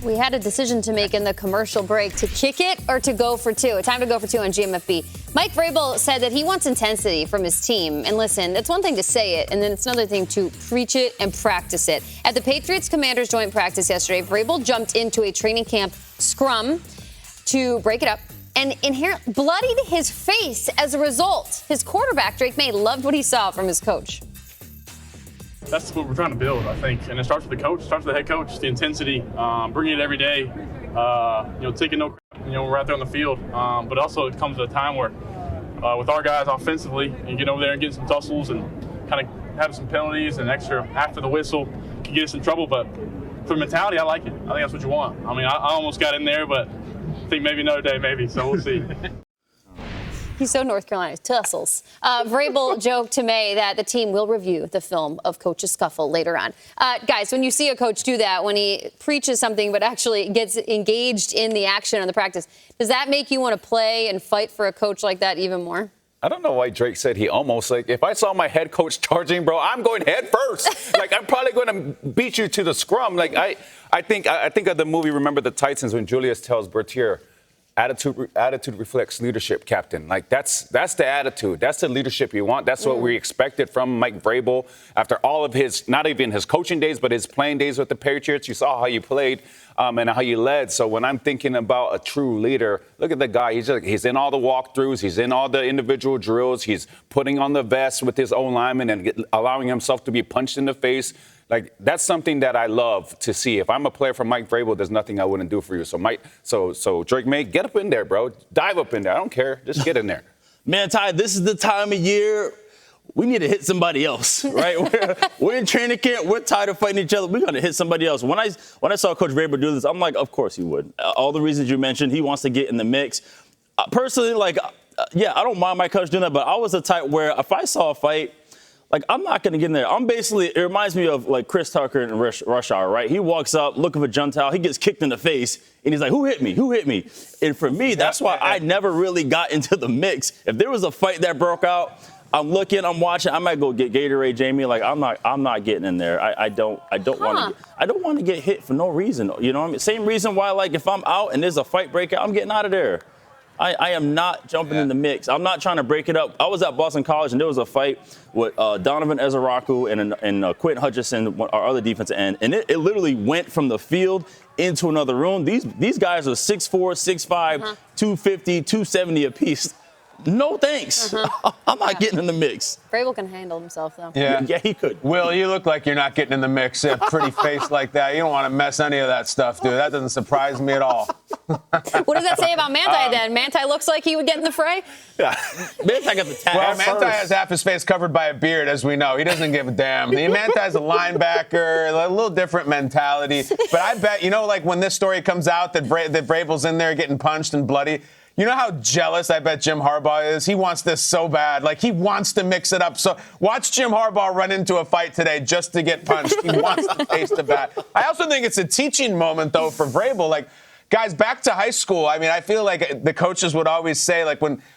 We had a decision to make in the commercial break to kick it or to go for two. Time to go for two on GMFB. Mike Vrabel said that he wants intensity from his team. And listen, it's one thing to say it, and then it's another thing to preach it and practice it. At the Patriots-Commanders joint practice yesterday, Vrabel jumped into a training camp scrum to break it up and bloodied his face as a result. His quarterback, Drake Maye, loved what he saw from his coach. That's what we're trying to build, I think. And it starts with the coach, starts with the head coach, the intensity, bringing it every day, taking no crap, we're out there on the field. But also it comes at a time where with our guys offensively, you get over there and get some tussles and kind of have some penalties and extra after the whistle can get us in trouble. But for mentality, I like it. I think that's what you want. I mean, I almost got in there, but I think maybe another day, maybe. So we'll see. He's so North Carolina. Tussles. Vrabel joked to Maye that the team will review the film of Coach's Scuffle later on. Guys, when you see a coach do that, when he preaches something but actually gets engaged in the action on the practice, does that make you want to play and fight for a coach like that even more? I don't know why Drake said he almost, if I saw my head coach charging, bro, I'm going head first. I'm probably going to beat you to the scrum. I think of the movie Remember the Titans when Julius tells Bertier, attitude reflects leadership, Captain. That's the attitude. That's the leadership you want. That's what we expected from Mike Vrabel after all of his, not even his coaching days, but his playing days with the Patriots. You saw how you played and how you led. So when I'm thinking about a true leader, look at the guy. He's in all the walkthroughs. He's in all the individual drills. He's putting on the vest with his own lineman and allowing himself to be punched in the face. That's something that I love to see. If I'm a player for Mike Vrabel, there's nothing I wouldn't do for you. So Drake Maye, get up in there, bro. Dive up in there. I don't care. Just get in there. Man, Ty, this is the time of year we need to hit somebody else, right? we're in training camp. We're tired of fighting each other. We're going to hit somebody else. When I saw Coach Vrabel do this, I'm like, of course he would. All the reasons you mentioned, he wants to get in the mix. Personally, I don't mind my coach doing that, but I was the type where if I saw a fight, I'm not going to get in there. It reminds me of Chris Tucker in Rush Hour, right? He walks up looking for Juntal. He gets kicked in the face, and he's like, who hit me? Who hit me? And for me, that's why I never really got into the mix. If there was a fight that broke out, I'm looking, I'm watching. I might go get Gatorade, Jamie. I'm not getting in there. I don't want to get hit for no reason. You know what I mean? Same reason why, if I'm out and there's a fight breakout, I'm getting out of there. I am not jumping in the mix. I'm not trying to break it up. I was at Boston College, and there was a fight with Donovan Ezeraku and Quentin Hutchinson, our other defensive end, and it literally went from the field into another room. These guys are 6'4", 6'5", 250, 270 apiece. No thanks. I'm not getting in the mix. Vrabel can handle himself, though. Yeah, he could. Will, you look like you're not getting in the mix. A pretty face like that. You don't want to mess any of that stuff, dude. That doesn't surprise me at all. What does that say about Manti, then? Manti looks like he would get in the fray? Yeah. Manti got the tag. Well, Manti has half his face covered by a beard, as we know. He doesn't give a damn. Manti's a linebacker, a little different mentality. But I bet, when this story comes out that Vrabel's in there getting punched and bloody, you know how jealous I bet Jim Harbaugh is? He wants this so bad. He wants to mix it up. So watch Jim Harbaugh run into a fight today just to get punched. He wants to taste the bat. I also think it's a teaching moment, though, for Vrabel. Guys, back to high school, I feel like the coaches would always say,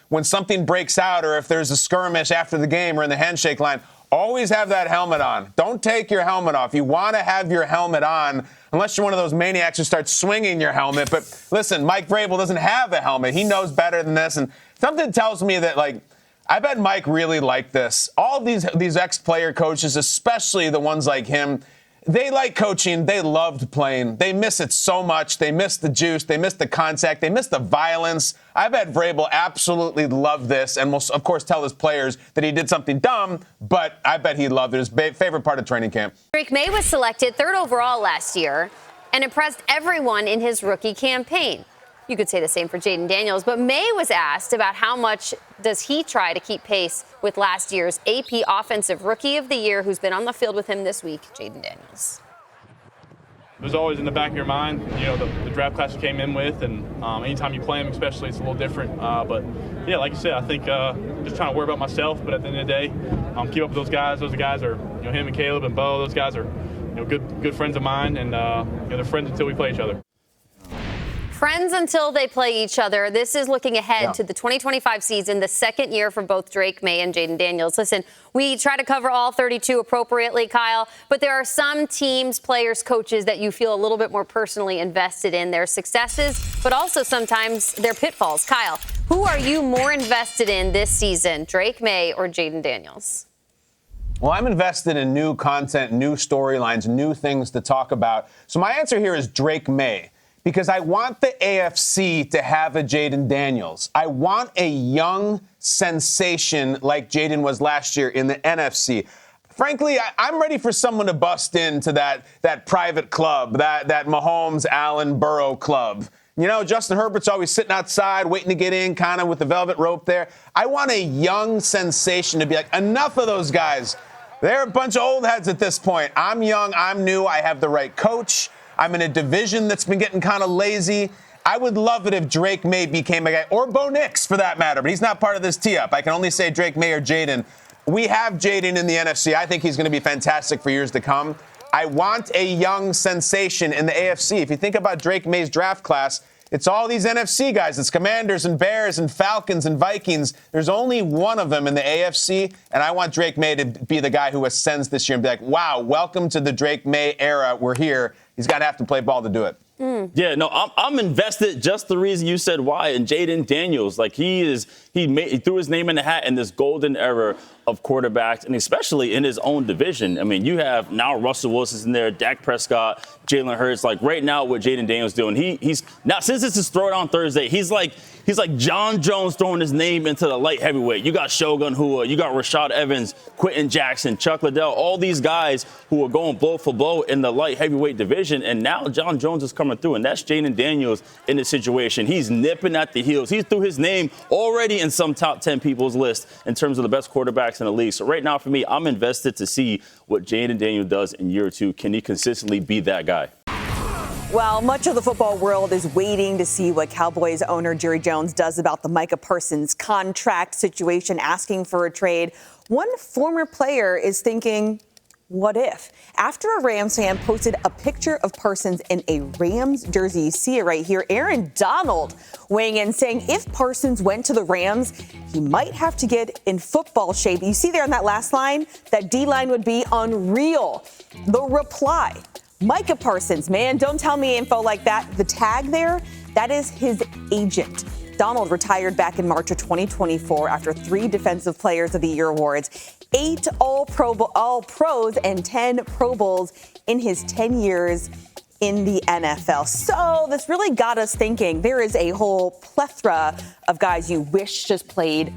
when something breaks out or if there's a skirmish after the game or in the handshake line, always have that helmet on. Don't take your helmet off. You want to have your helmet on, unless you're one of those maniacs who starts swinging your helmet. But listen, Mike Vrabel doesn't have a helmet. He knows better than this. And something tells me that, I bet Mike really liked this. All of these ex-player coaches, especially the ones like him, they like coaching. They loved playing. They miss it so much. They miss the juice. They miss the contact. They miss the violence. I bet Vrabel absolutely loved this and will, of course, tell his players that he did something dumb, but I bet he loved it. His favorite part of training camp. Drake Maye was selected 3rd overall last year and impressed everyone in his rookie campaign. You could say the same for Jayden Daniels, but Maye was asked about how much does he try to keep pace with last year's AP Offensive Rookie of the Year, who's been on the field with him this week, Jayden Daniels. There's always in the back of your mind, the draft class you came in with, and anytime you play them, especially, it's a little different. But yeah, like you said, I think just trying to worry about myself. But at the end of the day, keep up with those guys. Those guys are, him and Caleb and Bo. Those guys are, good friends of mine, and they're friends until we play each other. friends until they play each other. This is looking ahead to the 2025 season, the second year for both Drake Maye and Jayden Daniels. Listen, we try to cover all 32 appropriately, Kyle, but there are some teams, players, coaches that you feel a little bit more personally invested in their successes, but also sometimes their pitfalls. Kyle, who are you more invested in this season, Drake Maye or Jayden Daniels? Well, I'm invested in new content, new storylines, new things to talk about. So my answer here is Drake Maye, because I want the AFC to have a Jayden Daniels. I want a young sensation like Jayden was last year in the NFC. Frankly, I'm ready for someone to bust into that private club, that Mahomes, Allen, Burrow club. You know, Justin Herbert's always sitting outside, waiting to get in, kind of with the velvet rope there. I want a young sensation to be like, enough of those guys. They're a bunch of old heads at this point. I'm young, I'm new, I have the right coach. I'm in a division that's been getting kind of lazy. I would love it if Drake Maye became a guy, or Bo Nix for that matter, but he's not part of this tee-up. I can only say Drake Maye or Jayden. We have Jayden in the NFC. I think he's going to be fantastic for years to come. I want a young sensation in the AFC. If you think about Drake Maye's draft class, it's all these NFC guys. It's Commanders and Bears and Falcons and Vikings. There's only one of them in the AFC, and I want Drake Maye to be the guy who ascends this year and be like, wow, welcome to the Drake Maye era. We're here. He's got to have to play ball to do it. Yeah, no, I'm invested just the reason you said why. And Jayden Daniels, like he threw his name in the hat in this golden era of quarterbacks, and especially in his own division. I mean, you have now Russell Wilson's in there, Dak Prescott, Jalen Hurts. Like right now, what Jayden Daniels doing, he's now since this is Throwdown Thursday, he's like John Jones throwing his name into the light heavyweight. You got Shogun Hua, you got Rashad Evans, Quentin Jackson, Chuck Liddell, all these guys who are going blow for blow in the light heavyweight division, and now John Jones is coming through, and that's Jayden Daniels in this situation. He's nipping at the heels. He threw his name already in some top 10 people's list in terms of the best quarterbacks in the league. So right now, for me, I'm invested to see what Jayden Daniels does in year two. Can he consistently be that guy? Well, much of the football world is waiting to see what Cowboys owner Jerry Jones does about the Micah Parsons contract situation, asking for a trade. One former player is thinking, what if? After a Rams fan posted a picture of Parsons in a Rams jersey, you see it right here, Aaron Donald weighing in saying if Parsons went to the Rams, he might have to get in football shape. You see there on that last line, that D-line would be unreal. The reply, Micah Parsons, man, don't tell me info like that. The tag there, that is his agent. Donald retired back in March of 2024 after 3 Defensive Players of the Year awards, 8 All-Pros, and 10 Pro Bowls in his 10 years in the NFL. So this really got us thinking. There is a whole plethora of guys you wish just played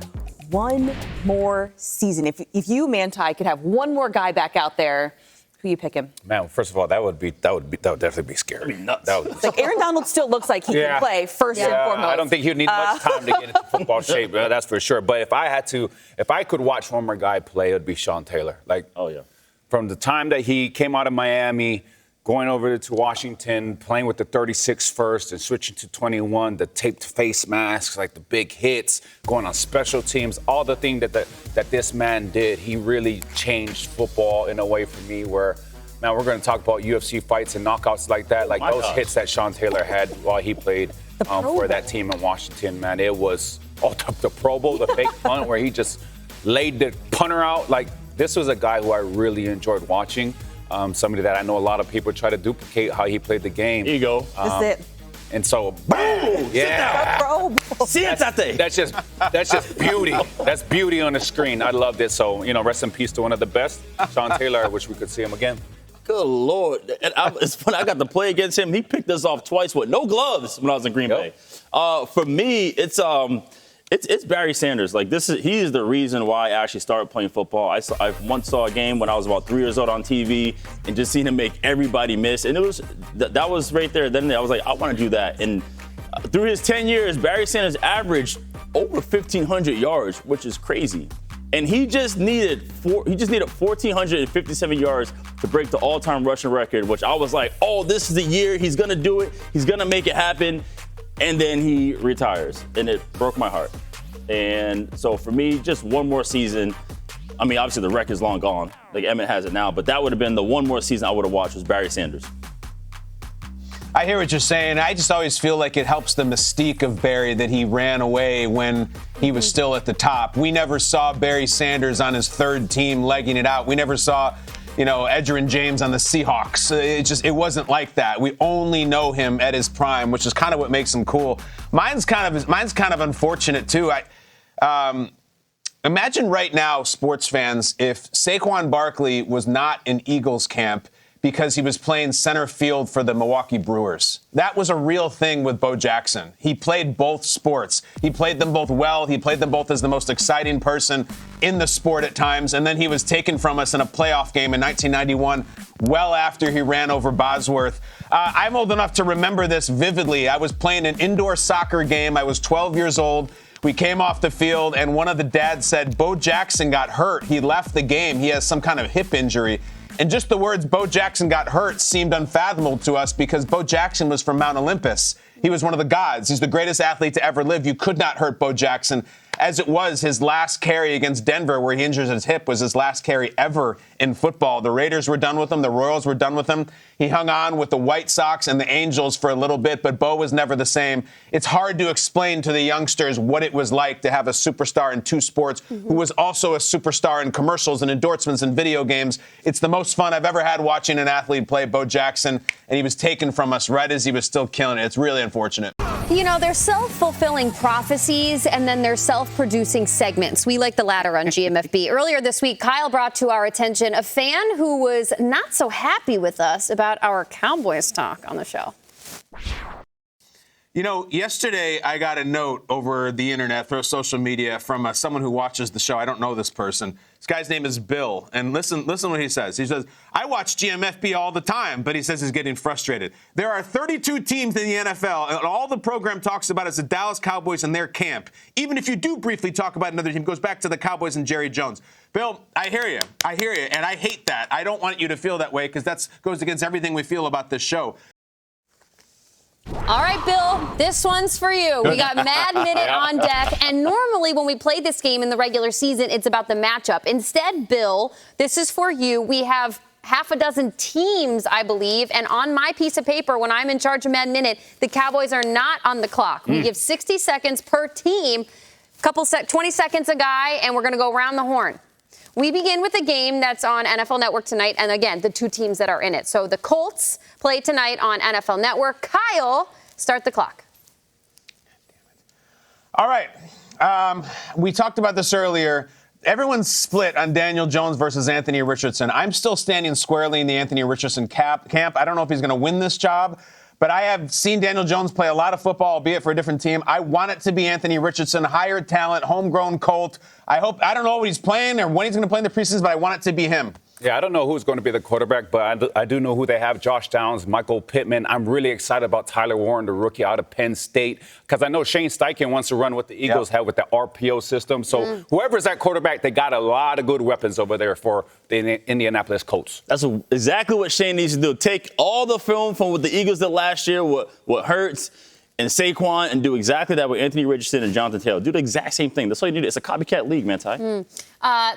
one more season. If you, Manti, could have one more guy back out there, who you pick him? Man, first of all, that would definitely be scary. That'd be nuts. Like Aaron Donald still looks like he can play first and foremost. I don't think he'd need much time to get into football shape. That's for sure. But if I could watch one more guy play, it would be Sean Taylor. Like, oh yeah, from the time that he came out of Miami, going over to Washington, playing with the 36 first and switching to 21, the taped face masks, like the big hits, going on special teams, all the things that this man did, he really changed football in a way for me where, man, we're going to talk about UFC fights and knockouts like that. Like those hits that Sean Taylor had while he played for that team in Washington, man, it was the Pro Bowl, the fake punt where he just laid the punter out. Like, this was a guy who I really enjoyed watching. Somebody that I know a lot of people try to duplicate how he played the game. Here you go. That's it. And so, boom! Yeah. That's just beauty. That's beauty on the screen. I loved it. So, rest in peace to one of the best, Sean Taylor. I wish we could see him again. Good Lord. And it's funny, I got to play against him. He picked us off twice with no gloves when I was in Green Bay. For me, it's Barry Sanders. Like, he is the reason why I actually started playing football. I once saw a game when I was about 3 years old on TV and just seen him make everybody miss. And that was right there. Then I was like, I want to do that. And through his 10 years, Barry Sanders averaged over 1,500 yards, which is crazy. And he just needed 1,457 yards to break the all-time rushing record, which I was like, oh, this is the year. He's going to do it. He's going to make it happen. And then he retires, and it broke my heart. And so for me, just one more season. I mean, obviously the record's long gone. Like Emmett has it now, but that would have been the one more season I would have watched was Barry Sanders. I hear what you're saying. I just always feel like it helps the mystique of Barry that he ran away when he was still at the top. We never saw Barry Sanders on his third team legging it out. We never saw, Edgerrin James on the Seahawks. It wasn't like that. We only know him at his prime, which is kind of what makes him cool. Mine's kind of unfortunate too. Imagine right now, sports fans, if Saquon Barkley was not in Eagles camp because he was playing center field for the Milwaukee Brewers. That was a real thing with Bo Jackson. He played both sports. He played them both well. He played them both as the most exciting person in the sport at times. And then he was taken from us in a playoff game in 1991, well after he ran over Bosworth. I'm old enough to remember this vividly. I was playing an indoor soccer game. I was 12 years old. We came off the field, and one of the dads said, Bo Jackson got hurt. He left the game. He has some kind of hip injury. And just the words Bo Jackson got hurt seemed unfathomable to us because Bo Jackson was from Mount Olympus. He was one of the gods. He's the greatest athlete to ever live. You could not hurt Bo Jackson. As it was, his last carry against Denver, where he injures his hip, was his last carry ever in football. The Raiders were done with him. The Royals were done with him. He hung on with the White Sox and the Angels for a little bit, but Bo was never the same. It's hard to explain to the youngsters what it was like to have a superstar in two sports who was also a superstar in commercials and endorsements and video games. It's the most fun I've ever had watching an athlete play, Bo Jackson, and he was taken from us right as he was still killing it. It's really unfortunate. There's self-fulfilling prophecies and then there's self-producing segments. We like the latter on GMFB. Earlier this week, Kyle brought to our attention a fan who was not so happy with us about our Cowboys talk on the show. Yesterday I got a note over the internet through social media from someone who watches the show. I don't know this person. This guy's name is Bill. And listen what he says. He says, I watch GMFB all the time, but he says he's getting frustrated. There are 32 teams in the NFL, and all the program talks about is the Dallas Cowboys and their camp. Even if you do briefly talk about another team, it goes back to the Cowboys and Jerry Jones. Bill, I hear you, and I hate that. I don't want you to feel that way because that goes against everything we feel about this show. All right, Bill, this one's for you. We got Mad Minute on deck, and normally when we play this game in the regular season, it's about the matchup. Instead, Bill, this is for you. We have half a dozen teams, I believe, and on my piece of paper, when I'm in charge of Mad Minute, the Cowboys are not on the clock. We give 60 seconds per team, 20 seconds a guy, and we're going to go around the horn. We begin with a game that's on NFL Network tonight, and again, the two teams that are in it. So the Colts play tonight on NFL Network. Kyle, start the clock. All right. We talked about this earlier. Everyone's split on Daniel Jones versus Anthony Richardson. I'm still standing squarely in the Anthony Richardson camp. I don't know if he's going to win this job, but I have seen Daniel Jones play a lot of football, albeit for a different team. I want it to be Anthony Richardson, higher talent, homegrown Colt. I don't know what he's playing or when he's going to play in the preseason, but I want it to be him. Yeah, I don't know who's going to be the quarterback, but I do know who they have. Josh Downs, Michael Pittman. I'm really excited about Tyler Warren, the rookie out of Penn State, because I know Shane Steichen wants to run what the Eagles have with the RPO system. So whoever's at quarterback, they got a lot of good weapons over there for the Indianapolis Colts. That's exactly what Shane needs to do. Take all the film from what the Eagles did last year, what hurts, and Saquon, and do exactly that with Anthony Richardson and Jonathan Taylor. Do the exact same thing. That's all you need. It's a copycat league, man, Ty.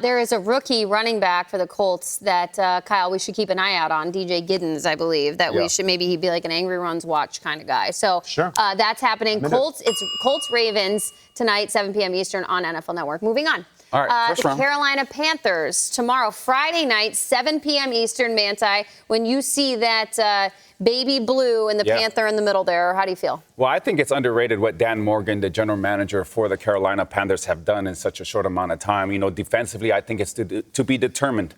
There is a rookie running back for the Colts that, Kyle, we should keep an eye out on. DJ Giddens, I believe, that we should maybe he'd be like an angry runs watch kind of guy. So that's happening. It's Colts-Ravens tonight, 7 p.m. Eastern on NFL Network. Moving on. All right, first round. Carolina Panthers tomorrow, Friday night, 7 p.m. Eastern, Manti. When you see that baby blue and the Panther in the middle there, how do you feel? Well, I think it's underrated what Dan Morgan, the general manager for the Carolina Panthers, have done in such a short amount of time. Defensively, I think it's to be determined.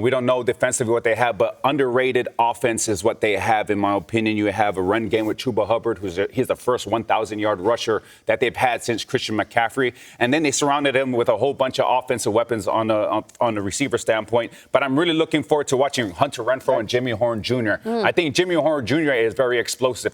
We don't know defensively what they have, but underrated offense is what they have, in my opinion. You have a run game with Chuba Hubbard, he's the first 1,000-yard rusher that they've had since Christian McCaffrey. And then they surrounded him with a whole bunch of offensive weapons on the receiver standpoint. But I'm really looking forward to watching Hunter Renfrow and Jimmy Horn Jr. I think Jimmy Horn Jr. is very explosive.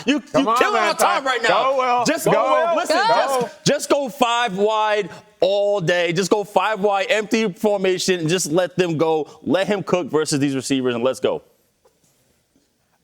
you killing on time right now. Go, Will. Just go, go. Will. Listen, just go 5 wide all day. Just go 5 wide, empty formation, and just let them go. Let him cook versus these receivers, and let's go.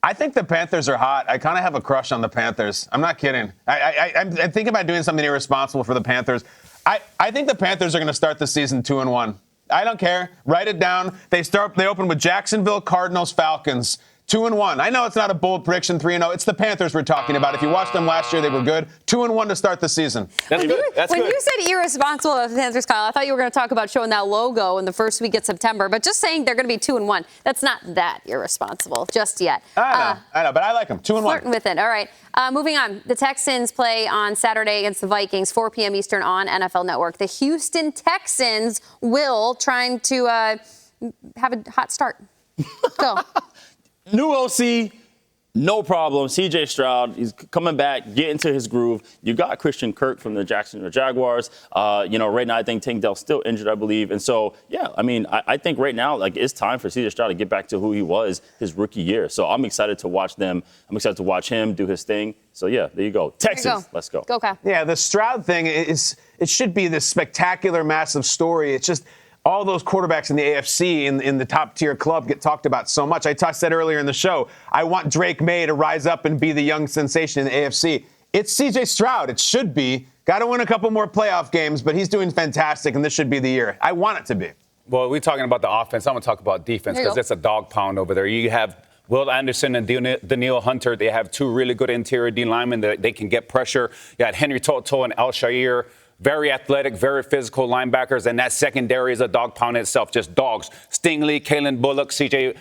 I think the Panthers are hot. I kind of have a crush on the Panthers. I'm not kidding. I'm thinking about doing something irresponsible for the Panthers. I think the Panthers are going to start the season 2-1. I don't care. Write it down. They open with Jacksonville, Cardinals, Falcons. 2-1. I know it's not a bold prediction, 3-0. It's the Panthers we're talking about. If you watched them last year, they were good. 2-1 to start the season. That's good. That's when good. you said irresponsible of the Panthers, Kyle, I thought you were going to talk about showing that logo in the first week of September. But just saying they're going to be 2-1, that's not that irresponsible just yet. I know, but I like them. 2-1. Flirting with it. All right. Moving on. The Texans play on Saturday against the Vikings, 4 p.m. Eastern on NFL Network. The Houston Texans trying to have a hot start. Go. New OC, no problem. C.J. Stroud, he's coming back, getting to his groove. You got Christian Kirk from the Jacksonville Jaguars. Right now I think Tank Dell's still injured, I believe. And so, yeah, I mean, I think right now, like, it's time for C.J. Stroud to get back to who he was his rookie year. So I'm excited to watch them. I'm excited to watch him do his thing. So, yeah, there you go. Texans, let's go. Go, Kyle. Yeah, the Stroud thing, it should be this spectacular, massive story. It's just all those quarterbacks in the AFC in the top-tier club get talked about so much. I said earlier in the show, I want Drake Maye to rise up and be the young sensation in the AFC. It's C.J. Stroud. It should be. Got to win a couple more playoff games, but he's doing fantastic, and this should be the year. I want it to be. Well, we're talking about the offense. I'm going to talk about defense because it's a dog pound over there. You have Will Anderson and Daniil Hunter. They have two really good interior D linemen that they can get pressure. You got Henry Toto and Al Shair. Very athletic, very physical linebackers, and that secondary is a dog pound in itself, just dogs. Stingley, Kalen Bullock, C.J.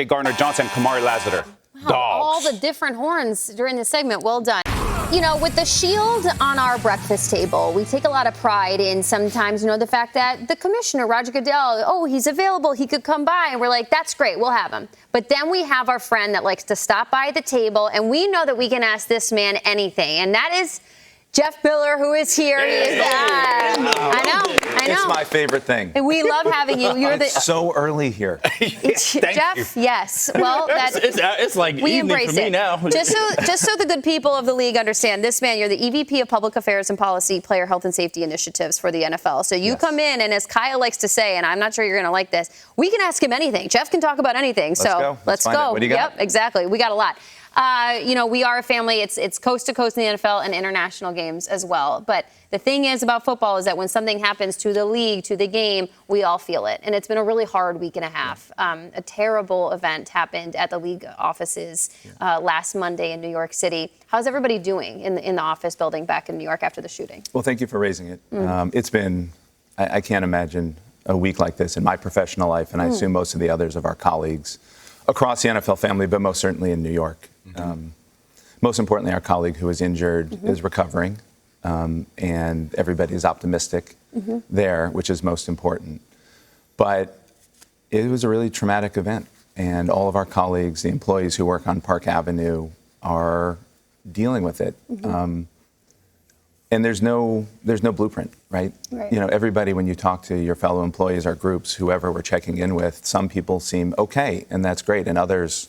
Gardner-Johnson, Kamari Lassiter. Wow, Dogs. all the different horns during this segment. Well done. You know, with the shield on our breakfast table, we take a lot of pride in sometimes, the fact that the commissioner, Roger Goodell, he's available, he could come by. And we're like, that's great, we'll have him. But then we have our friend that likes to stop by the table, and we know that we can ask this man anything. And that is Jeff Miller, who is here. He is back. I know. It's my favorite thing. And we love having you. You're so early here. Jeff, yes. Well, it's like we evening embrace for me it. now. Just so the good people of the league understand, this man, you're the EVP of Public Affairs and Policy, Player Health and Safety Initiatives for the NFL. So you come in, and as Kyle likes to say, and I'm not sure you're going to like this, we can ask him anything. Jeff can talk about anything. Let's go. What do you got? Yep, exactly. We got a lot. We are a family. It's coast to coast in the NFL and international games as well. But the thing is about football is that when something happens to the league, to the game, we all feel it. And it's been a really hard week and a half. A terrible event happened at the league offices last Monday in New York City. How's everybody doing in the office building back in New York after the shooting? Well, thank you for raising it. It's been, I can't imagine a week like this in my professional life, and I assume most of the others of our colleagues across the NFL family, but most certainly in New York. Most importantly, our colleague who was injured is recovering, and everybody is optimistic there, which is most important. But it was a really traumatic event, and all of our colleagues, the employees who work on Park Avenue, are dealing with it. And there's no blueprint, right? Everybody, when you talk to your fellow employees or groups, whoever we're checking in with, some people seem okay, and that's great, and others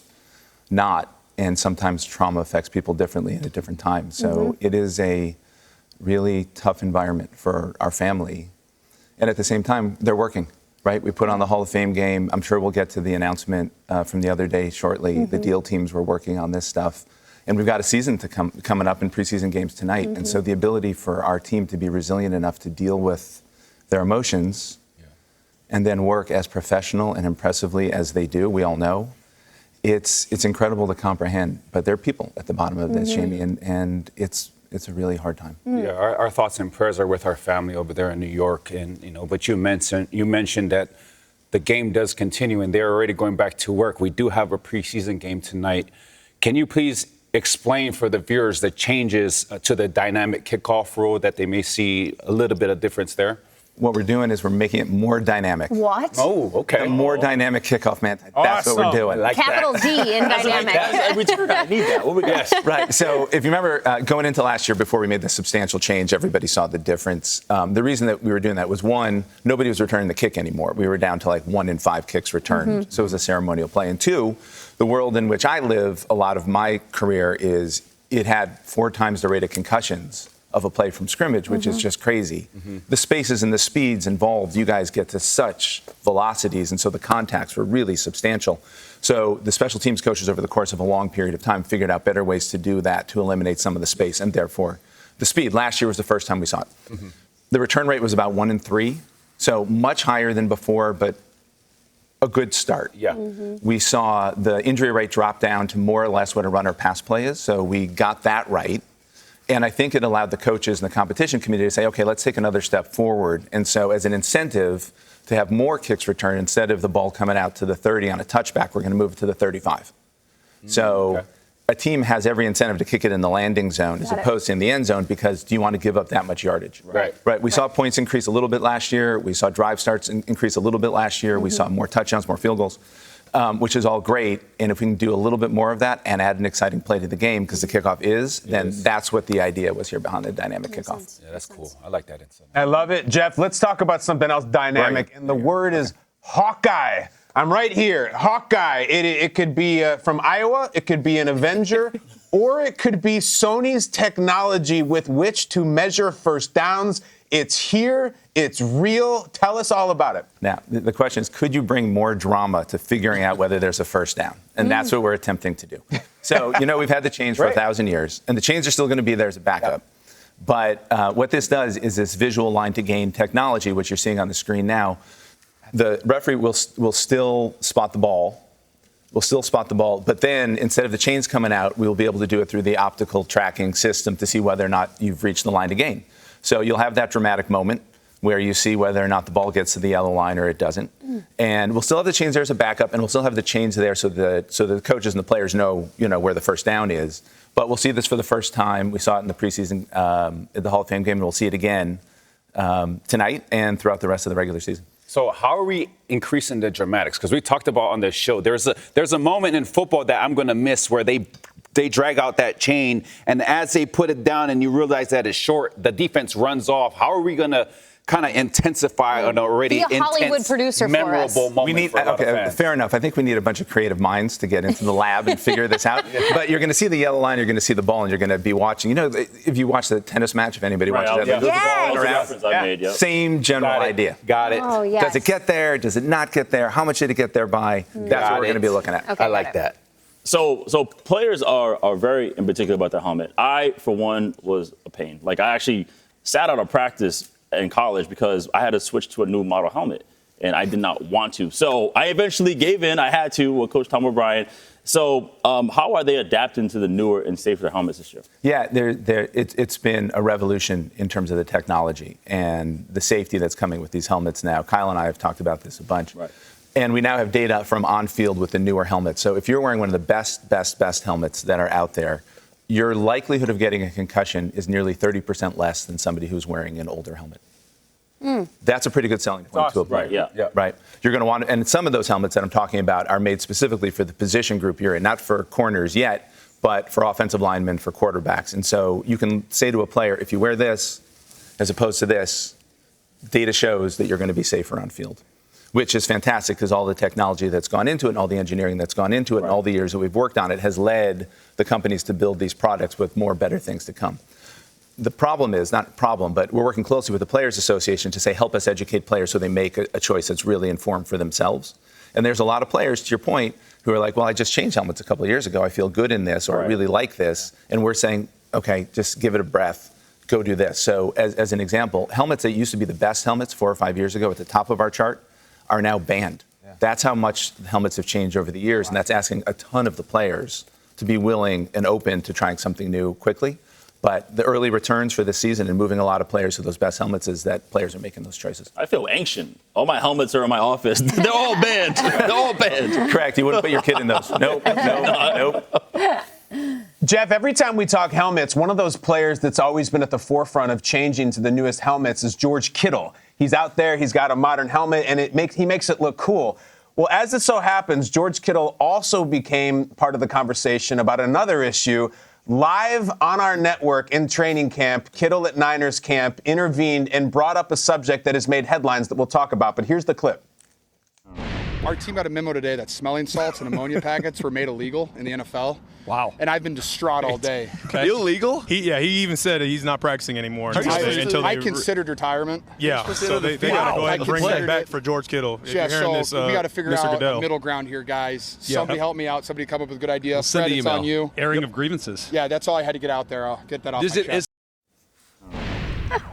not. And sometimes trauma affects people differently at a different time. So it is a really tough environment for our family. And at the same time, they're working, right? We put on the Hall of Fame game. I'm sure we'll get to the announcement from the other day shortly. The deal teams were working on this stuff. And we've got a season coming up in preseason games tonight. And so the ability for our team to be resilient enough to deal with their emotions and then work as professional and impressively as they do, we all know, it's incredible to comprehend. But there are people at the bottom of this, Jamie, and it's a really hard time. Yeah, our thoughts and prayers are with our family over there in New York. And but you mentioned that the game does continue, and they're already going back to work. We do have a preseason game tonight. Can you please explain for the viewers the changes to the dynamic kickoff rule that they may see a little bit of difference there? What we're doing is we're making it more dynamic. What? Oh, okay. A more dynamic kickoff, man. That's what we're doing. Like Capital that. D in dynamic. I need that. What we got? Right. So if you remember going into last year before we made the substantial change, everybody saw the difference. The reason that we were doing that was, one, nobody was returning the kick anymore. We were down to like 1 in 5 kicks returned. So it was a ceremonial play. And two, the world in which I live, a lot of my career is it had 4 times the rate of concussions of a play from scrimmage, which is just crazy. The spaces and the speeds involved, you guys get to such velocities, and so the contacts were really substantial. So the special teams coaches over the course of a long period of time figured out better ways to do that, to eliminate some of the space and therefore the speed. Last year was the first time we saw it. The return rate was about 1 in 3, so much higher than before, but a good start. Yeah. We saw the injury rate drop down to more or less what a runner pass play is. So we got that right. And I think it allowed the coaches and the competition committee to say, okay, let's take another step forward. And so as an incentive to have more kicks returned, instead of the ball coming out to the 30 on a touchback, we're going to move it to the 35. So a team has every incentive to kick it in the landing zone as opposed to in the end zone, because do you want to give up that much yardage? Right. We saw points increase a little bit last year. We saw drive starts increase a little bit last year. We saw more touchdowns, more field goals, which is all great. And if we can do a little bit more of that and add an exciting play to the game, because the kickoff then that's what the idea was here behind the dynamic kickoff. Yeah, that's cool. I like that insight. I love it. Jeff, let's talk about something else dynamic. Right. And the word is Hawkeye. I'm right here. Hawkeye. It could be from Iowa. It could be an Avenger. Or it could be Sony's technology with which to measure first downs. It's here. It's real. Tell us all about it. Now, the question is, could you bring more drama to figuring out whether there's a first down? And that's what we're attempting to do. So, we've had the chains for 1,000 years, and the chains are still going to be there as a backup. But what this does is this visual line to gain technology, which you're seeing on the screen now. The referee will still spot the ball. But then instead of the chains coming out, we'll be able to do it through the optical tracking system to see whether or not you've reached the line to gain. So you'll have that dramatic moment where you see whether or not the ball gets to the yellow line or it doesn't. And we'll still have the chains there as a backup, and we'll still have the chains there so the coaches and the players know, where the first down is. But we'll see this for the first time. We saw it in the preseason at the Hall of Fame game, and we'll see it again tonight and throughout the rest of the regular season. So how are we increasing the dramatics? Because we talked about on this show, there's a moment in football that I'm going to miss where they drag out that chain, and as they put it down and you realize that it's short, the defense runs off. How are we going to kind of intensify an already Be a Hollywood intense, producer for us. memorable moment? We need, for a lot of fans? fair enough. I think we need a bunch of creative minds to get into the lab and figure this out. But you're going to see the yellow line, you're going to see the ball, and you're going to be watching. If you watch the tennis match, if anybody watches that, they move the ball in or out. Same general idea. Got it. Oh, yes. Does it get there? Does it not get there? How much did it get there by? That's what we're going to be looking at. Okay, I like that. So players are very in particular about their helmet. I, for one, was a pain. Like, I actually sat out of practice in college because I had to switch to a new model helmet, and I did not want to. So I eventually gave in. I had to with Coach Tom O'Brien. So how are they adapting to the newer and safer helmets this year? Yeah, it's been a revolution in terms of the technology and the safety that's coming with these helmets now. Kyle and I have talked about this a bunch. Right. And we now have data from on-field with the newer helmets. So if you're wearing one of the best helmets that are out there, your likelihood of getting a concussion is nearly 30% less than somebody who's wearing an older helmet. That's a pretty good selling point to a player. Right, yeah. Right. You're going to want, and some of those helmets that I'm talking about are made specifically for the position group you're in, not for corners yet, but for offensive linemen, for quarterbacks. And so you can say to a player, if you wear this as opposed to this, data shows that you're going to be safer on field, which is fantastic because all the technology that's gone into it and all the engineering that's gone into it and all the years that we've worked on it has led the companies to build these products with more better things to come. The problem is, not a problem, but we're working closely with the Players Association to say, help us educate players so they make a choice that's really informed for themselves. And there's a lot of players, to your point, who are like, well, I just changed helmets a couple of years ago. I feel good in this, or I really like this. And we're saying, okay, just give it a breath. Go do this. So as an example, helmets that used to be the best helmets 4 or 5 years ago at the top of our chart are now banned. That's how much helmets have changed over the years, and that's asking a ton of the players to be willing and open to trying something new quickly. But the early returns for this season and moving a lot of players to those best helmets is that players are making those choices. I feel anxious. All my helmets are in my office. They're all banned. They're all banned. Correct. You wouldn't put your kid in those. Nope. Jeff, every time we talk helmets, one of those players that's always been at the forefront of changing to the newest helmets is George Kittle. He's out there, he's got a modern helmet, and he makes it look cool. Well, as it so happens, George Kittle also became part of the conversation about another issue. Live on our network in training camp, Kittle at Niners camp intervened and brought up a subject that has made headlines that we'll talk about. But here's the clip. Our team got a memo today that smelling salts and ammonia packets were made illegal in the NFL. Wow. And I've been distraught all day. Okay. Illegal? He even said he's not practicing anymore. I considered retirement. Yeah, so they got to go ahead and bring that back for George Kittle. Yeah, so we got to figure out a middle ground here, guys. Somebody help me out. Somebody come up with a good idea. Fred, it's on you. Airing of grievances. Yeah, that's all I had to get out there. I'll get that off my chest.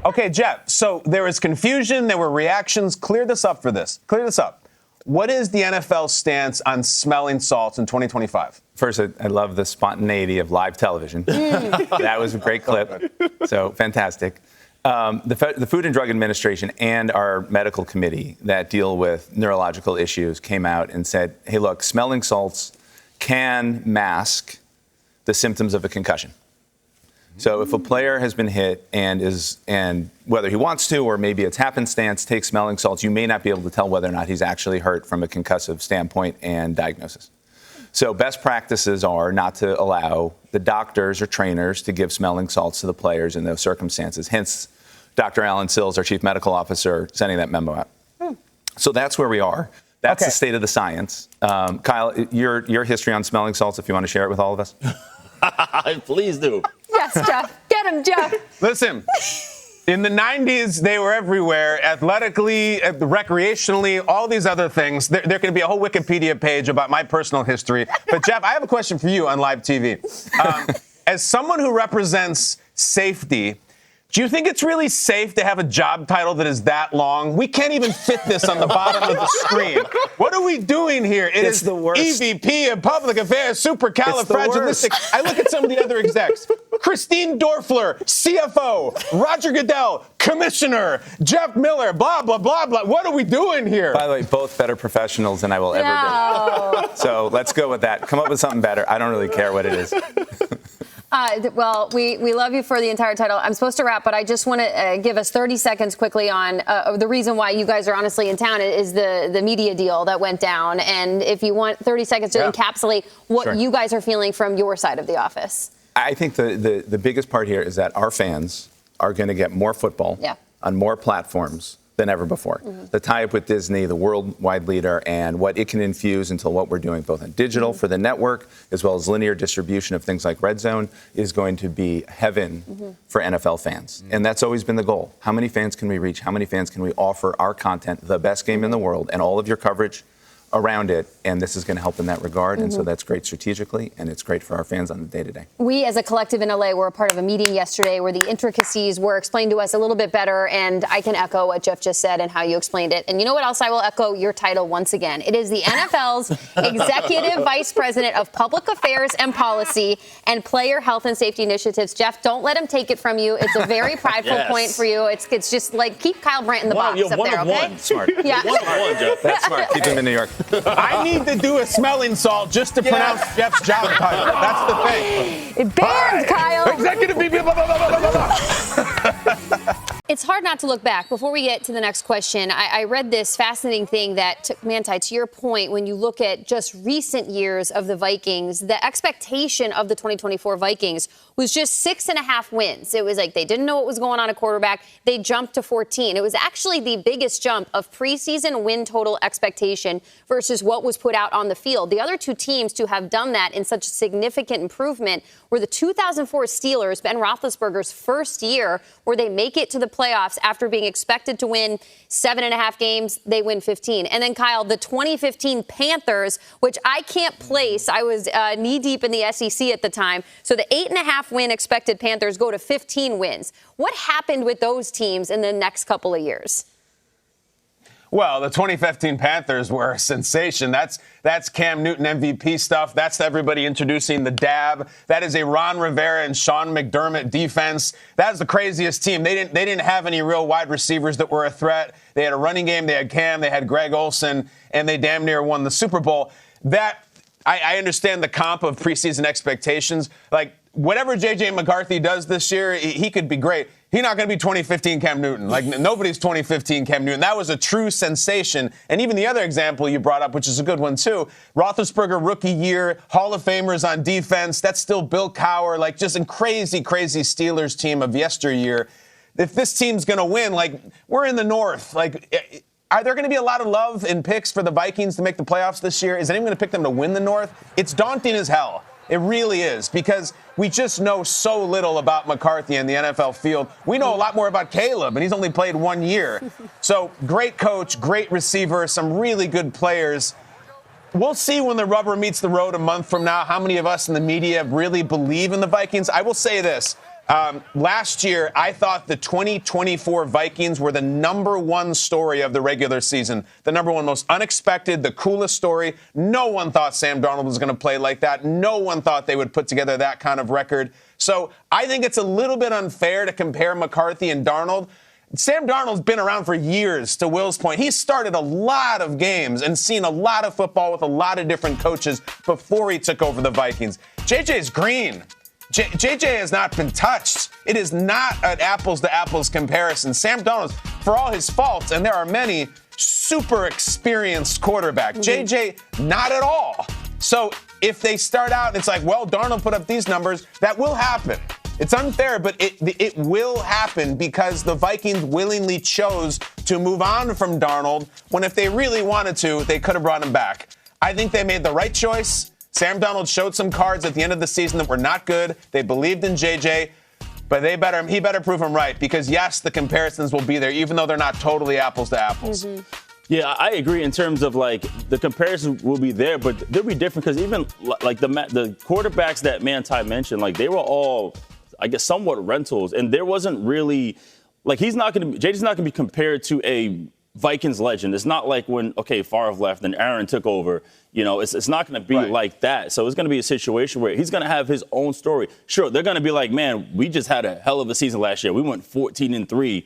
Okay, Jeff, so there was confusion. There were reactions. Clear this up. What is the NFL's stance on smelling salts in 2025? First, I love the spontaneity of live television. That was a great clip. So fantastic. The Food and Drug Administration and our medical committee that deal with neurological issues came out and said, hey, look, smelling salts can mask the symptoms of a concussion. So if a player has been hit and whether he wants to or maybe it's happenstance, takes smelling salts, you may not be able to tell whether or not he's actually hurt from a concussive standpoint and diagnosis. So best practices are not to allow the doctors or trainers to give smelling salts to the players in those circumstances. Hence, Dr. Alan Sills, our chief medical officer, sending that memo out. So that's where we are. That's the state of the science. Kyle, your history on smelling salts, if you want to share it with all of us. Please do. Yes, Jeff. Get him, Jeff. Listen, in the 90s, they were everywhere, athletically, recreationally, all these other things. There can be a whole Wikipedia page about my personal history. But, Jeff, I have a question for you on live TV. As someone who represents safety, do you think it's really safe to have a job title that is that long? We can't even fit this on the bottom of the screen. What are we doing here? It's the worst. EVP of Public Affairs, supercalifragilistic. I look at some of the other execs. Christine Dorfler, CFO. Roger Goodell, Commissioner. Jeff Miller, blah, blah, blah, blah. What are we doing here? By the way, both better professionals than I will ever be. So let's go with that. Come up with something better. I don't really care what it is. Well, we love you for the entire title. I'm supposed to wrap, but I just want to give us 30 seconds quickly on the reason why you guys are honestly in town is the media deal that went down. And if you want 30 seconds to encapsulate what you guys are feeling from your side of the office. I think the biggest part here is that our fans are going to get more football on more platforms than ever before. The tie-up with Disney, the worldwide leader, and what it can infuse into what we're doing both on digital for the network as well as linear distribution of things like RedZone is going to be heaven for NFL fans. And that's always been the goal. How many fans can we reach? How many fans can we offer our content, the best game in the world, and all of your coverage around it, and this is going to help in that regard, and so that's great strategically, and it's great for our fans on the day-to-day. We, as a collective in LA, were a part of a meeting yesterday where the intricacies were explained to us a little bit better, and I can echo what Jeff just said and how you explained it. And you know what else I will echo? Your title once again. It is the NFL's Executive Vice President of Public Affairs and Policy and Player Health and Safety Initiatives. Jeff, don't let him take it from you. It's a very prideful point for you. It's just like, keep Kyle Brandt in the box up there, okay? One. Smart. Yeah. One of one, Jeff. That's smart. Keep him in New York. I need to do a smelling salt just to pronounce Jeff's job title. That's the thing. Banned, Kyle. Executive VP, blah, blah, blah, blah, blah. It's hard not to look back. Before we get to the next question, I read this fascinating thing that took, Manti, to your point, when you look at just recent years of the Vikings, the expectation of the 2024 Vikings was just 6.5 wins. It was like they didn't know what was going on at quarterback. They jumped to 14. It was actually the biggest jump of preseason win total expectation versus what was put out on the field. The other two teams to have done that in such significant improvement were the 2004 Steelers, Ben Roethlisberger's first year, where they make it to the playoffs after being expected to win 7.5 games. They win 15. And then, Kyle, the 2015 Panthers, which I can't place. I was knee-deep in the SEC at the time. So the 8.5 win expected Panthers go to 15 wins. What happened with those teams in the next couple of years? Well, the 2015 Panthers were a sensation. That's Cam Newton MVP stuff. That's everybody introducing the dab. That is a Ron Rivera and Sean McDermott defense. That's the craziest team. They didn't have any real wide receivers that were a threat. They had a running game. They had Cam. They had Greg Olsen, and they damn near won the Super Bowl. I understand the comp of preseason expectations. Like, whatever J.J. McCarthy does this year, he could be great. He's not going to be 2015 Cam Newton. Like, nobody's 2015 Cam Newton. That was a true sensation. And even the other example you brought up, which is a good one, too, Roethlisberger rookie year, Hall of Famers on defense. That's still Bill Cowher. Like, just a crazy, crazy Steelers team of yesteryear. If this team's going to win, like, we're in the North. Like, are there going to be a lot of love in picks for the Vikings to make the playoffs this year? Is anyone going to pick them to win the North? It's daunting as hell. It really is, because we just know so little about McCarthy in the NFL field. We know a lot more about Caleb, and he's only played 1 year. So great coach, great receiver, some really good players. We'll see when the rubber meets the road a month from now how many of us in the media really believe in the Vikings. I will say this. Last year, I thought the 2024 Vikings were the #1 story of the regular season. The #1 most unexpected, the coolest story. No one thought Sam Darnold was going to play like that. No one thought they would put together that kind of record. So I think it's a little bit unfair to compare McCarthy and Darnold. Sam Darnold's been around for years, to Will's point. He's started a lot of games and seen a lot of football with a lot of different coaches before he took over the Vikings. JJ's green. JJ has not been touched. It is not an apples-to-apples comparison. Sam Darnold, for all his faults, and there are many, super experienced quarterback. JJ, not at all. So if they start out and it's like, well, Darnold put up these numbers, that will happen. It's unfair, but it will happen because the Vikings willingly chose to move on from Darnold when if they really wanted to, they could have brought him back. I think they made the right choice. Sam Darnold showed some cards at the end of the season that were not good. They believed in JJ, but he better prove him right because, yes, the comparisons will be there, even though they're not totally apples to apples. Mm-hmm. Yeah, I agree in terms of, like, the comparison will be there, but they'll be different because even, like, the quarterbacks that Manti mentioned, like, they were all, I guess, somewhat rentals, and there wasn't really, like, JJ's not going to be compared to a Vikings legend. It's not like when, Favre left and Aaron took over. You know, it's not going to be like that. So it's going to be a situation where he's going to have his own story. Sure, they're going to be like, man, we just had a hell of a season last year. We went 14-3.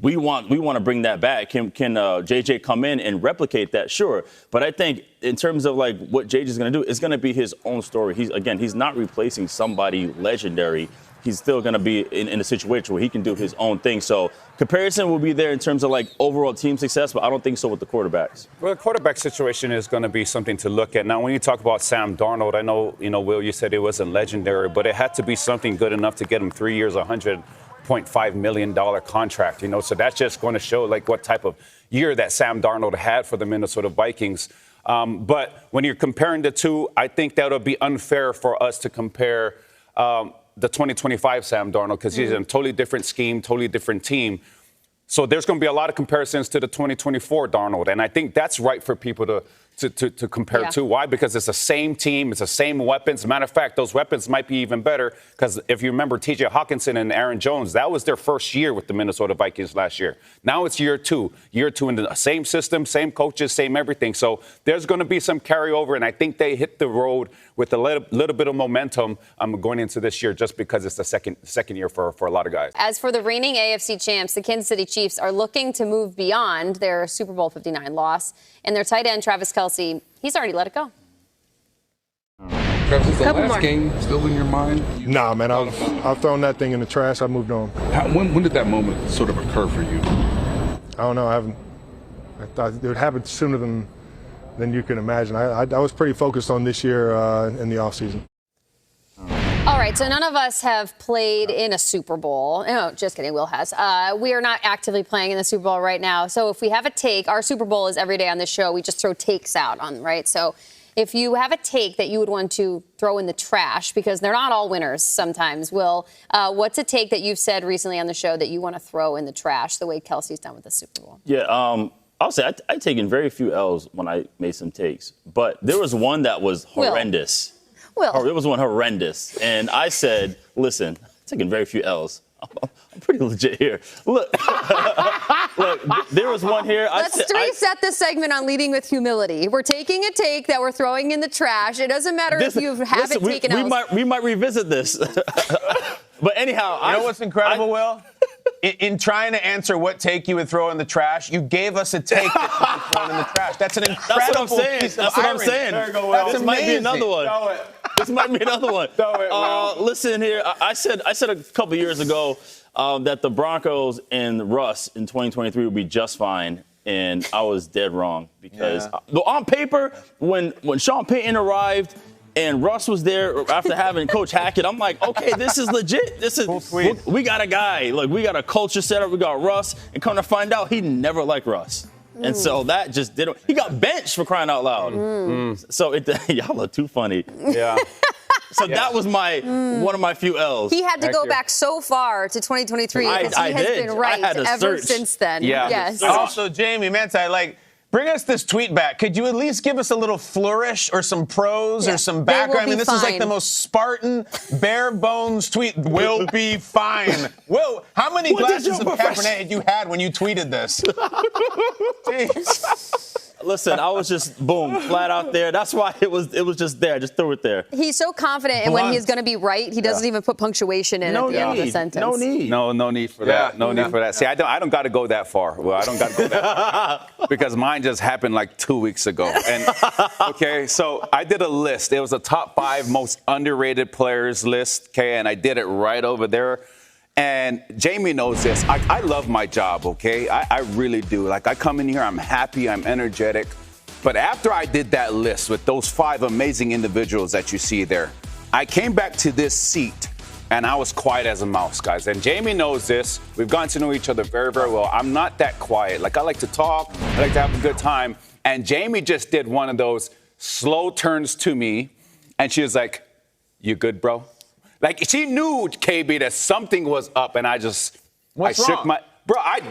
We want to bring that back. Can JJ come in and replicate that? Sure. But I think in terms of like what JJ's going to do, it's going to be his own story. He's not replacing somebody legendary. He's still going to be in a situation where he can do his own thing. So comparison will be there in terms of like overall team success, but I don't think so with the quarterbacks. Well, the quarterback situation is going to be something to look at. Now, when you talk about Sam Darnold, I know, Will, you said it wasn't legendary, but it had to be something good enough to get him 3 years, $100.5 million contract, so that's just going to show like what type of year that Sam Darnold had for the Minnesota Vikings. But when you're comparing the two, I think that would be unfair for us to compare the 2025 Sam Darnold because he's in a totally different scheme, totally different team. So there's going to be a lot of comparisons to the 2024 Darnold, and I think that's right for people to compare to. Why? Because it's the same team, it's the same weapons. As a matter of fact, those weapons might be even better because if you remember T.J. Hawkinson and Aaron Jones, that was their first year with the Minnesota Vikings last year. Now it's year two in the same system, same coaches, same everything. So there's going to be some carryover, and I think they hit the road with a little bit of momentum going into this year just because it's the second year for a lot of guys. As for the reigning AFC champs, the Kansas City Chiefs are looking to move beyond their Super Bowl 59 loss, and their tight end, Travis Kelce, he's already let it go. Travis, is the last game still in your mind? Nah, man, I've thrown that thing in the trash. I moved on. When did that moment sort of occur for you? I don't know. I thought it would happen sooner than you can imagine. I was pretty focused on this year in the offseason. All right, so none of us have played in a Super Bowl. No, just kidding, Will has. We are not actively playing in the Super Bowl right now. So if we have a take, our Super Bowl is every day on this show. We just throw takes out on, right? So if you have a take that you would want to throw in the trash, because they're not all winners sometimes, Will, what's a take that you've said recently on the show that you want to throw in the trash the way Kelsey's done with the Super Bowl? Yeah, I'll say I've taken very few L's when I made some takes. But there was one that was horrendous. There was one horrendous. And I said, listen, I'm taking very few L's. I'm pretty legit here. Look, there was one here. Let's reset this segment on leading with humility. We're taking a take that we're throwing in the trash. It doesn't matter if you haven't taken L's. We might revisit this. But anyhow, you know what's incredible, Will? In trying to answer what take you would throw in the trash, you gave us a take that you would throw in the trash. That's an incredible piece of That's what I'm irony. saying. There you go, Will. This might be another one. This might be another one. Listen here. I said a couple years ago that the Broncos and Russ in 2023 would be just fine, and I was dead wrong because on paper, when Sean Payton arrived and Russ was there after having Coach Hackett, I'm like, okay, this is legit. We got a guy. Like, we got a culture set up. We got Russ, and come to find out, he never liked Russ. And so that just didn't. He got benched for crying out loud. So y'all look too funny. Yeah. So that was one of my few L's. He had to go back so far to 2023 because he has been right ever since then. Yeah. Yes. Also, Jamie, Manti, like, Bring us this tweet back. Could you at least give us a little flourish or some prose or some background? I mean, this is like the most Spartan, bare bones tweet. Will be fine. Will, how many glasses of Cabernet had you had when you tweeted this? Listen, I was just, boom, flat out there. That's why it was just there. I just threw it there. He's so confident, and when he's going to be right, he doesn't even put punctuation in at the end of the sentence. No need. No need for that. No need for that. See, I don't got to go that far. Well, I don't got to go that far because mine just happened like 2 weeks ago. And okay, so I did a list. It was a top 5 most underrated players list. Okay, and I did it right over there. And Jamie knows this. I love my job, okay? I really do. Like, I come in here, I'm happy, I'm energetic. But after I did that list with those 5 amazing individuals that you see there, I came back to this seat, and I was quiet as a mouse, guys. And Jamie knows this. We've gotten to know each other very, very well. I'm not that quiet. Like, I like to talk. I like to have a good time. And Jamie just did one of those slow turns to me, and she was like, "You good, bro?" Like, she knew, KB, that something was up, and I shook my... Bro, I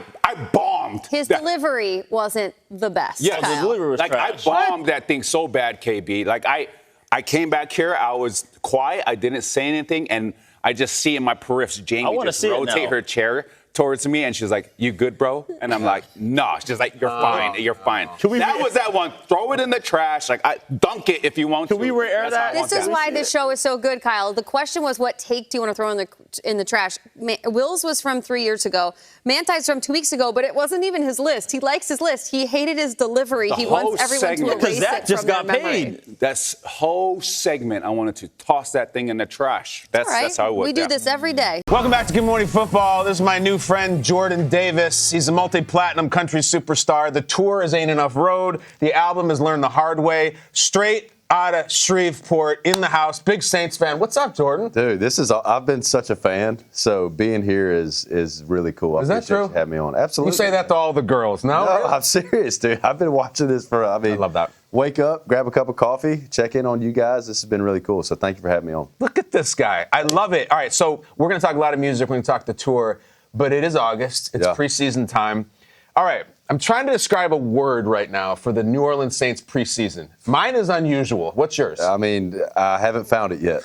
bombed. His delivery wasn't the best. Yeah, Kyle. the delivery was trash. I bombed that thing so bad, KB. Like, I came back here, I was quiet, I didn't say anything, and I just see in my periphery Jamie just rotate her chair towards me, and she's like, "You good, bro?" And I'm like, "No." She's like, "You're fine. You're fine." That was that one. Throw it in the trash. Like, dunk it if you want to. Can we re-air that? This is why this show is so good, Kyle. The question was, what take do you want to throw in the trash? Will's was from 3 years ago. Manti's from 2 weeks ago, but it wasn't even his list. He likes his list. He hated his delivery. He wants everyone to erase it from their memory. That whole segment, I wanted to toss that thing in the trash. That's how it worked. We do this every day. Welcome back to Good Morning Football. This is my new friend, Jordan Davis. He's a multi-platinum country superstar. The tour is Ain't Enough Road. The album is Learn the Hard Way. Straight out of Shreveport, in the house. Big Saints fan. What's up, Jordan? Dude, I've been such a fan, so being here is really cool. Is that true? Have me on. Absolutely. You say that to all the girls, no? No, I'm serious, dude. I've been watching this I love that. Wake up, grab a cup of coffee, check in on you guys. This has been really cool, so thank you for having me on. Look at this guy. I love it. All right, so we're going to talk a lot of music. We're going to talk the tour, but it is August. It's preseason time. All right, I'm trying to describe a word right now for the New Orleans Saints preseason. Mine is unusual. What's yours? I mean, I haven't found it yet.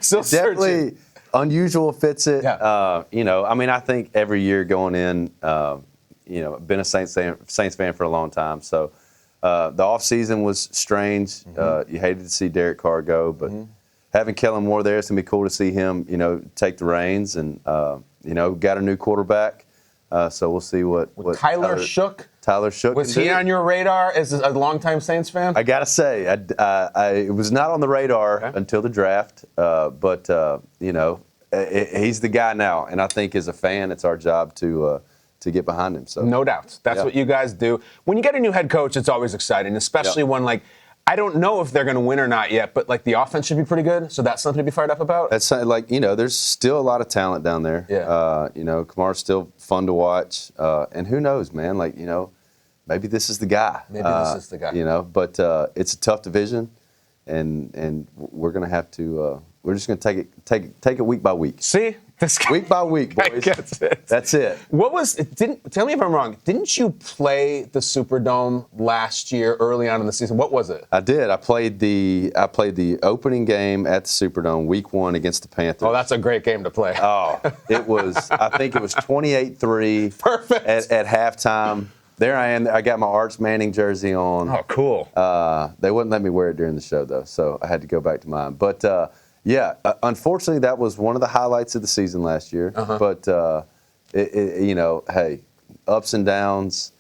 Still definitely searching. Unusual fits it. Yeah. I think every year going in, been a Saints fan for a long time. So the offseason was strange. Mm-hmm. You hated to see Derek Carr go, but having Kellen Moore there, it's going to be cool to see him, take the reins and, got a new quarterback. So we'll see what Tyler Shook. Tyler Shook. Was he on your radar as a longtime Saints fan? I got to say, it was not on the radar until the draft. But he's the guy now. And I think as a fan, it's our job to get behind him. So no doubt. That's what you guys do. When you get a new head coach, it's always exciting, especially when, I don't know if they're going to win or not yet, but the offense should be pretty good. So that's something to be fired up about. That's there's still a lot of talent down there. Yeah. Kamar's still fun to watch. And who knows, man? Maybe this is the guy. Maybe this is the guy. But it's a tough division, and we're going to have to. We're just going to take it week by week. See, this guy, week by week, boys. Gets it. That's it. Tell me if I'm wrong. Didn't you play the Superdome last year, early on in the season? What was it? I did. I played the opening game at the Superdome, week 1 against the Panthers. Oh, that's a great game to play. Oh, it was. I think it was 28-3. Perfect. At halftime. There I am. I got my Arch Manning jersey on. Oh, cool. They wouldn't let me wear it during the show, though, so I had to go back to mine. But, unfortunately, that was one of the highlights of the season last year. But, hey, ups and downs.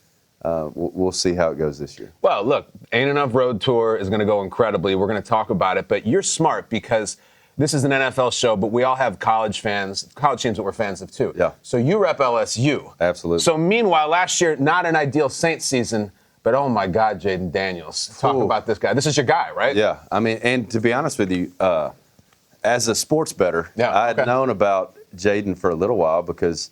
We'll see how it goes this year. Well, look, Ain't Enough Road Tour is going to go incredibly. We're going to talk about it. But you're smart because this is an NFL show, but we all have college teams that we're fans of, too. Yeah. So you rep LSU. Absolutely. So meanwhile, last year, not an ideal Saints season, but oh, my God, Jayden Daniels. Talk about this guy. This is your guy, right? Yeah. I mean, and to be honest with you, as a sports bettor, I had known about Jayden for a little while because,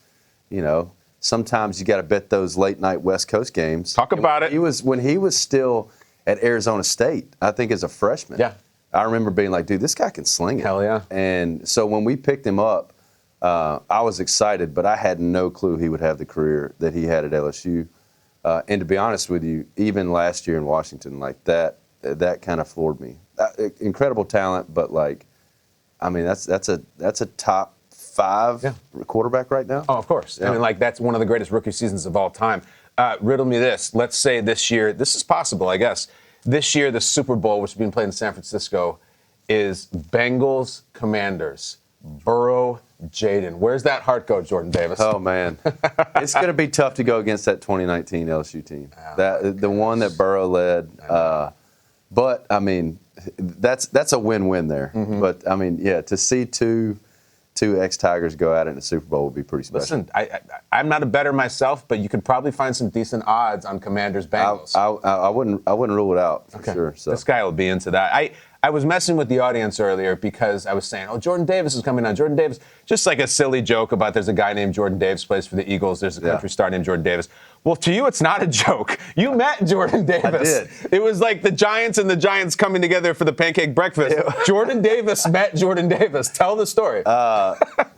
sometimes you got to bet those late night West Coast games. Talk about it. When he was still at Arizona State, I think as a freshman. Yeah. I remember being like, dude, this guy can sling it. Hell yeah. And so when we picked him up, I was excited, but I had no clue he would have the career that he had at LSU. And to be honest with you, even last year in Washington, like that kind of floored me. Incredible talent, but like, I mean, that's a top 5 quarterback right now. Oh, of course. Yeah. I mean, like, that's one of the greatest rookie seasons of all time. Riddle me this. Let's say this year, this is possible, I guess. This year, the Super Bowl, which is being played in San Francisco, is Bengals Commanders. Burrow, Jayden. Where's that heart go, Jordan Davis? Oh, man. It's going to be tough to go against that 2019 LSU team. The one that Burrow led. But, I mean, that's a win-win there. Mm-hmm. But, I mean, yeah, to see two ex-Tigers go at it in the Super Bowl would be pretty special. Listen, I'm not a bettor myself, but you could probably find some decent odds on Commanders Bengals. I wouldn't rule it out for sure. So. This guy will be into that. I was messing with the audience earlier because I was saying, oh, Jordan Davis is coming on. Jordan Davis, just like a silly joke about there's a guy named Jordan Davis plays for the Eagles. There's a country star named Jordan Davis. Well, to you, it's not a joke. You met Jordan Davis. I did. It was like the Giants and the Giants coming together for the pancake breakfast. Jordan Davis met Jordan Davis. Tell the story.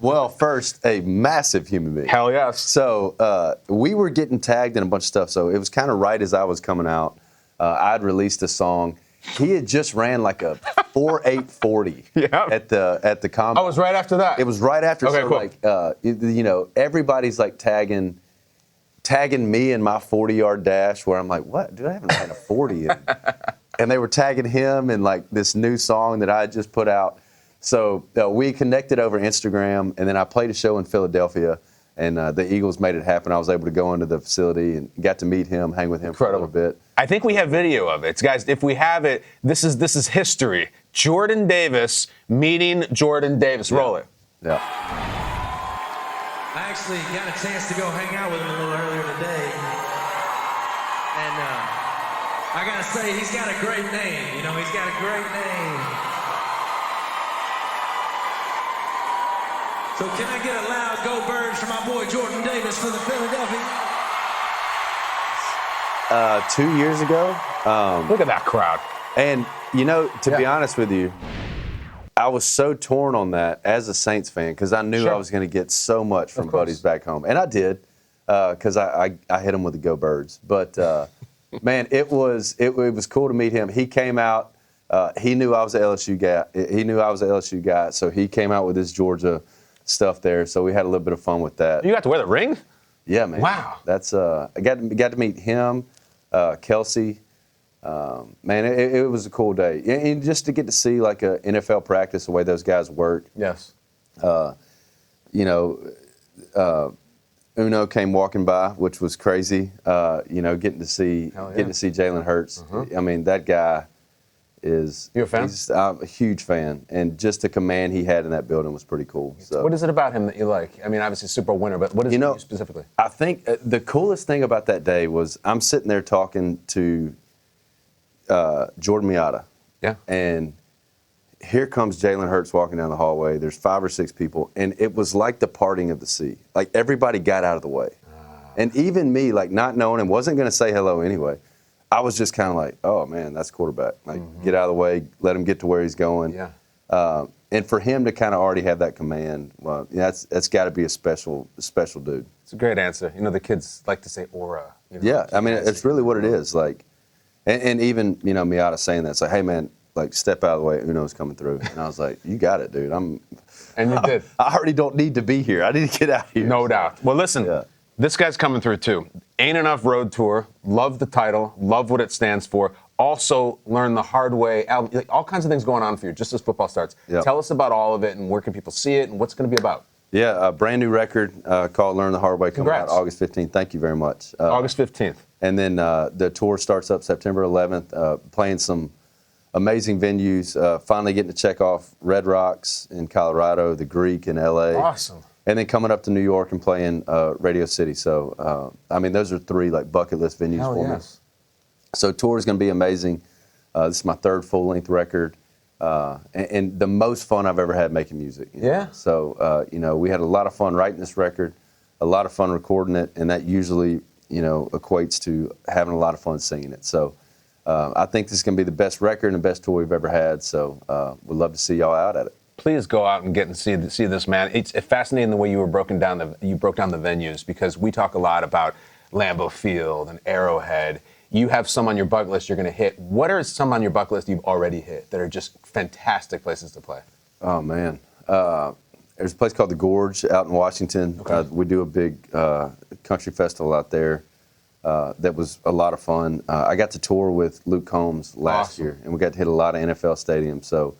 Well, first, a massive human being. Hell yes. So we were getting tagged in a bunch of stuff. So it was kind of right as I was coming out. I'd released a song. He had just ran like a 4.840 at the combine. Oh, it was right after that? It was right after. Okay, so cool. like, everybody's like tagging me in my 40-yard dash where I'm like, what? Dude, I haven't ran a 40. And they were tagging him in like this new song that I had just put out. So we connected over Instagram, and then I played a show in Philadelphia, and the Eagles made it happen. I was able to go into the facility and got to meet him, hang with him for a little bit. I think we have video of it. Guys, if we have it, this is history. Jordan Davis meeting Jordan Davis. Roll it. Yeah. I actually got a chance to go hang out with him a little earlier today. And I got to say, he's got a great name. You know, he's got a great name. So can I get a loud go Birds for my boy Jordan Davis for the Philadelphia? 2 years ago. Look at that crowd. And, to be honest with you, I was so torn on that as a Saints fan because I knew I was going to get so much from buddies back home. And I did because I hit him with the Go Birds. But, man, it was cool to meet him. He came out. He knew I was an LSU guy. So he came out with his Georgia stuff there. So we had a little bit of fun with that. You got to wear the ring? Yeah, man. Wow. That's I got to meet him, Kelsey. Man, it was a cool day. And just to get to see like a NFL practice, the way those guys work. Yes. Uno came walking by, which was crazy. Getting to see Jalen Hurts. I mean, that guy is. You a fan? I'm a huge fan, and just the command he had in that building was pretty cool. So. What is it about him that you like? I mean, obviously Super Bowl winner, but what is it specifically? I think the coolest thing about that day was I'm sitting there talking to Jordan Miata. Yeah. And here comes Jalen Hurts walking down the hallway. There's 5 or 6 people, and it was like the parting of the sea. Like everybody got out of the way. And even me, like not knowing him, wasn't going to say hello anyway. I was just kind of like, oh, man, that's quarterback. Like, get out of the way, let him get to where he's going. Yeah. And for him to kind of already have that command, well, that's got to be a special dude. It's a great answer. The kids like to say aura. Yeah, I mean, it's really what it is. Like, and even, Miata saying that. It's like, hey, man, like, step out of the way. Uno's coming through. And I was like, you got it, dude. And you did. I already don't need to be here. I need to get out here. No doubt. Well, listen, this guy's coming through, too. Ain't Enough Road Tour. Love the title. Love what it stands for. Also, learn the hard way. All kinds of things going on for you just as football starts. Yep. Tell us about all of it and where can people see it and what's going to be about. Yeah, a brand new record called Learn the Hard Way coming out August 15th. Thank you very much. August 15th. And then the tour starts up September 11th, playing some amazing venues. Finally getting to check off Red Rocks in Colorado, the Greek in L.A. Awesome. And then coming up to New York and playing Radio City. So, I mean, those are 3 like bucket list venues for me. So tour is going to be amazing. This is my 3rd full-length record. And the most fun I've ever had making music. Yeah. So, we had a lot of fun writing this record, a lot of fun recording it, and that usually, equates to having a lot of fun singing it. So I think this is going to be the best record and the best tour we've ever had. So we'd love to see y'all out at it. Please go out and get and see this man. It's fascinating the way you broke down the venues because we talk a lot about Lambeau Field and Arrowhead. You have some on your bucket list you're going to hit. What are some on your bucket list you've already hit that are just fantastic places to play? Oh, man. There's a place called The Gorge out in Washington. Okay. We do a big country festival out there. That was a lot of fun. I got to tour with Luke Combs last year, and we got to hit a lot of NFL stadiums. So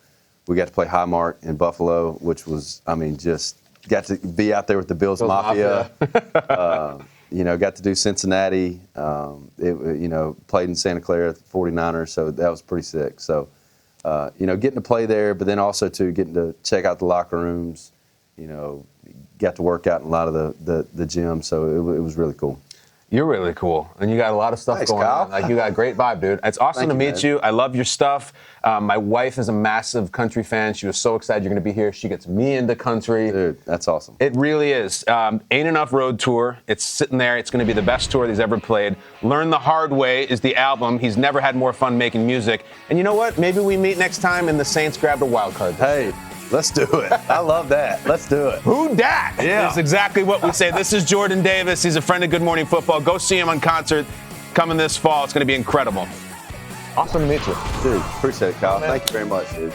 we got to play Highmark in Buffalo, which was, just got to be out there with the Bills Mafia. Got to do Cincinnati. Played in Santa Clara at the 49ers, so that was pretty sick. So, getting to play there, but then also getting to check out the locker rooms. Got to work out in a lot of the gym, so it was really cool. You're really cool, and you got a lot of stuff going Kyle. on. Like, you got a great vibe, dude. It's awesome to meet you. I love your stuff. My wife is a massive country fan. She was so excited you're going to be here. She gets me into country. Dude, that's awesome. It really is. Ain't Enough Road Tour. It's sitting there. It's going to be the best tour he's ever played. Learn the Hard Way is the album. He's never had more fun making music. And you know what? Maybe we meet next time and the Saints grabbed a wild card. Hey. Let's do it. I love that. Let's do it. Who dat? Yeah. That's exactly what we say. This is Jordan Davis. He's a friend of Good Morning Football. Go see him on concert coming this fall. It's going to be incredible. Awesome to meet you. Dude, appreciate it, Kyle. Thank you very much, dude.